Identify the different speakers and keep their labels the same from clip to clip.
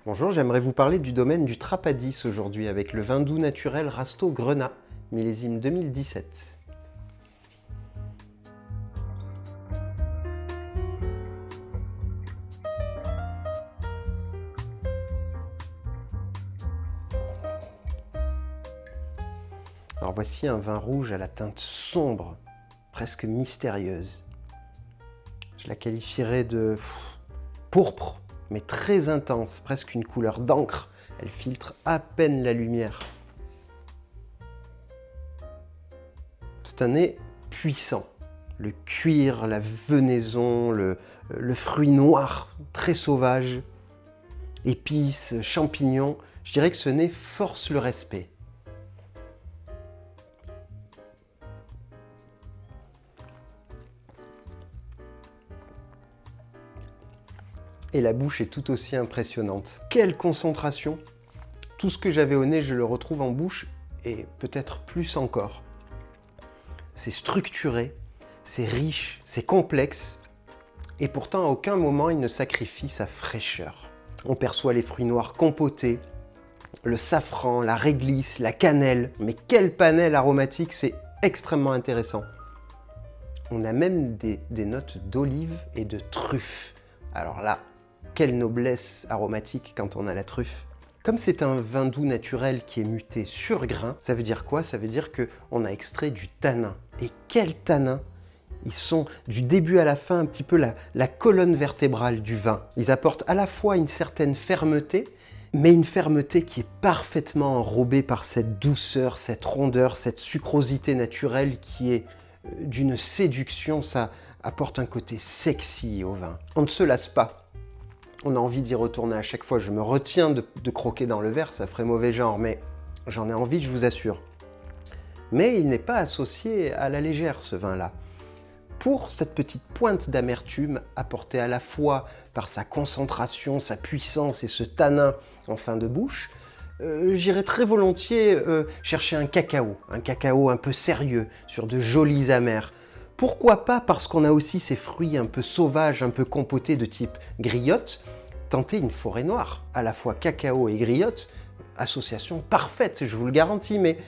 Speaker 1: Bonjour, j'aimerais vous parler du domaine du Trapadis aujourd'hui avec le vin doux naturel Rasto Grenat, millésime 2017. Alors voici un vin rouge à la teinte sombre, presque mystérieuse. Je la qualifierais de pourpre, mais très intense, presque une couleur d'encre. Elle filtre à peine la lumière. C'est un nez puissant. Le cuir, la venaison, le fruit noir, très sauvage, épices, champignons. Je dirais que ce nez force le respect. Et la bouche est tout aussi impressionnante. Quelle concentration! Tout ce que j'avais au nez, je le retrouve en bouche et peut-être plus encore. C'est structuré, c'est riche, c'est complexe et pourtant à aucun moment il ne sacrifie sa fraîcheur. On perçoit les fruits noirs compotés, le safran, la réglisse, la cannelle. Mais quel panel aromatique, c'est extrêmement intéressant. On a même des notes d'olive et de truffe. Alors là, quelle noblesse aromatique quand on a la truffe. Comme c'est un vin doux naturel qui est muté sur grain, ça veut dire quoi? Ça veut dire qu'on a extrait du tanin. Et quel tanin! Ils sont du début à la fin un petit peu la colonne vertébrale du vin. Ils apportent à la fois une certaine fermeté, mais une fermeté qui est parfaitement enrobée par cette douceur, cette rondeur, cette sucrosité naturelle qui est d'une séduction. Ça apporte un côté sexy au vin. On ne se lasse pas. On a envie d'y retourner à chaque fois. Je me retiens de croquer dans le verre, ça ferait mauvais genre, mais j'en ai envie, je vous assure. Mais il n'est pas associé à la légère, ce vin-là. Pour cette petite pointe d'amertume apportée à la fois par sa concentration, sa puissance et ce tanin en fin de bouche, j'irais très volontiers chercher un cacao un peu sérieux, sur de jolis amers. Pourquoi pas, parce qu'on a aussi ces fruits un peu sauvages, un peu compotés de type griotte, tenter une forêt noire, à la fois cacao et griotte, association parfaite, je vous le garantis, mais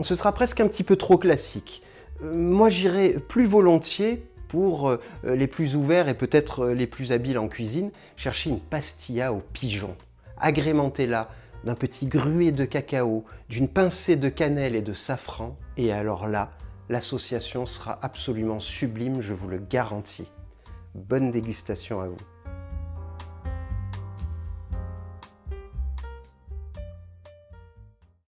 Speaker 1: ce sera presque un petit peu trop classique. Moi, j'irais plus volontiers, pour les plus ouverts et peut-être les plus habiles en cuisine, chercher une pastilla au pigeon. Agrémentez-la d'un petit gruet de cacao, d'une pincée de cannelle et de safran, et alors là, l'association sera absolument sublime, je vous le garantis. Bonne dégustation à vous.